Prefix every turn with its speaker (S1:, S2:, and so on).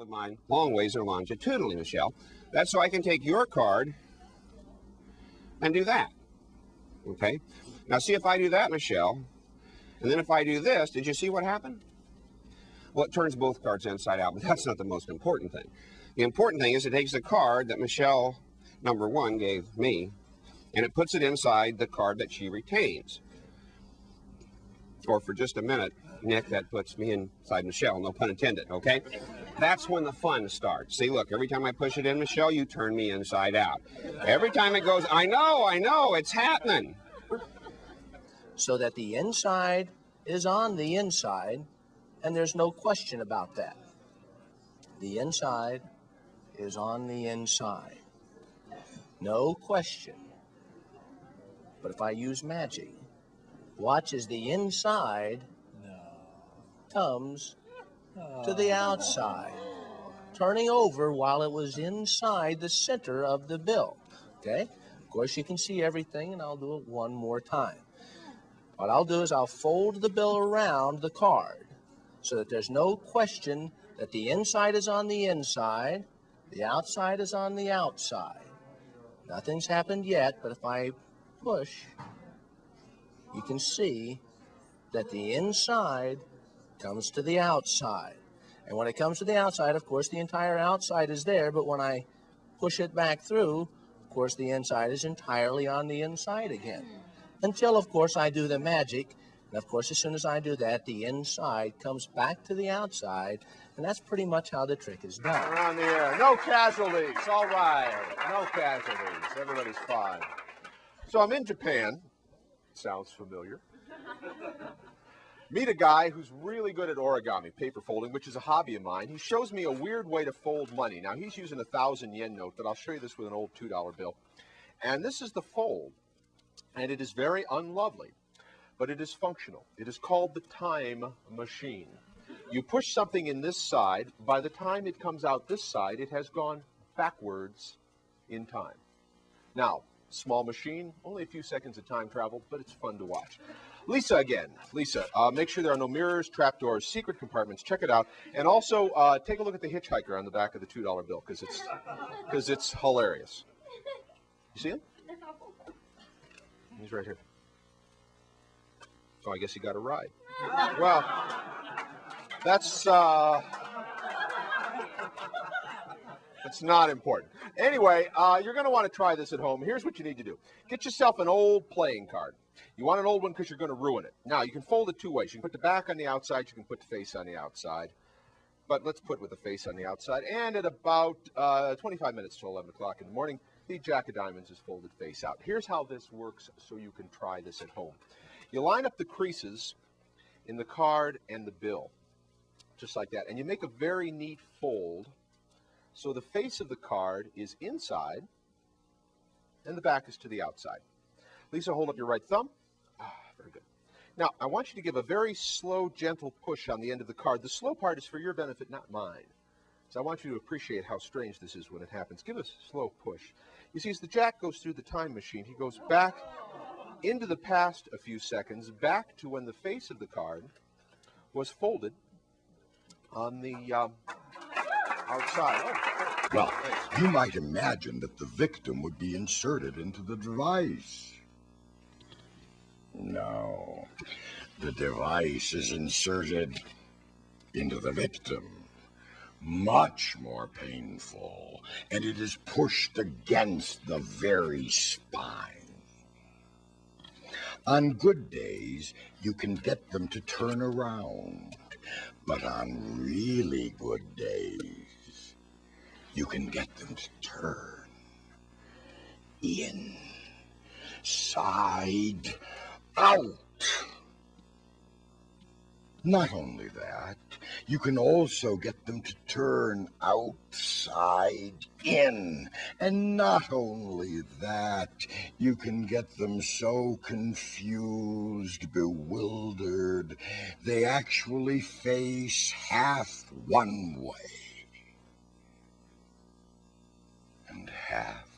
S1: with mine, long ways are longitudinally, Michelle. That's so I can take your card and do that. Okay? Now see if I do that, Michelle, and then if I do this, did you see what happened? Well, it turns both cards inside out, but that's not the most important thing. The important thing is it takes the card that Michelle, number 1, gave me, and it puts it inside the card that she retains. Or for just a minute, Nick, that puts me inside Michelle, no pun intended, okay? That's when the fun starts. See, look, every time I push it in, Michelle, you turn me inside out. Every time it goes, I know, it's happening.
S2: So that the inside is on the inside, and there's no question about that. The inside is on the inside. No question. But if I use magic, watch as the inside comes to the outside, turning over while it was inside the center of the bill. Okay? Of course, you can see everything, and I'll do it one more time. What I'll do is I'll fold the bill around the card so that there's no question that the inside is on the inside, the outside is on the outside. Nothing's happened yet, but if I push, you can see that the inside comes to the outside. And when it comes to the outside, of course, the entire outside is there, but when I push it back through, of course, the inside is entirely on the inside again. Until, of course, I do the magic. And, of course, as soon as I do that, the inside comes back to the outside, and that's pretty much how the trick is done.
S3: Around the air. No casualties. All right. No casualties. Everybody's fine. So I'm in Japan. Sounds familiar. Meet a guy who's really good at origami, paper folding, which is a hobby of mine. He shows me a weird way to fold money. Now, he's using a 1,000-yen note, but I'll show you this with an old $2 bill. And this is the fold, and it is very unlovely, but it is functional. It is called the time machine. You push something in this side. By the time it comes out this side, it has gone backwards in time. Now, small machine, only a few seconds of time travel, but it's fun to watch. Lisa again. Lisa, make sure there are no mirrors, trapdoors, secret compartments. Check it out. And also, take a look at the hitchhiker on the back of the $2 bill, because it's hilarious. You see him? He's right here. Oh, I guess he got a ride. Well, that's not important. Anyway, you're going to want to try this at home. Here's what you need to do. Get yourself an old playing card. You want an old one because you're going to ruin it. Now, you can fold it 2 ways. You can put the back on the outside. You can put the face on the outside. But let's put with the face on the outside. And at about 25 minutes till 11 o'clock in the morning, the Jack of Diamonds is folded face out. Here's how this works so you can try this at home. You line up the creases in the card and the bill, just like that. And you make a very neat fold so the face of the card is inside and the back is to the outside. Lisa, hold up your right thumb. Very good. Now, I want you to give a very slow, gentle push on the end of the card. The slow part is for your benefit, not mine. So I want you to appreciate how strange this is when it happens. Give us a slow push. You see, as the Jack goes through the time machine, he goes back into the past a few seconds, back to when the face of the card was folded on the outside. Oh,
S4: well, you might imagine that the victim would be inserted into the device. No, the device is inserted into the victim. Much more painful, and it is pushed against the very spine. On good days, you can get them to turn around, but on really good days, you can get them to turn inside out. Not only that, you can also get them to turn outside in. And not only that, you can get them so confused, bewildered, they actually face half one way and half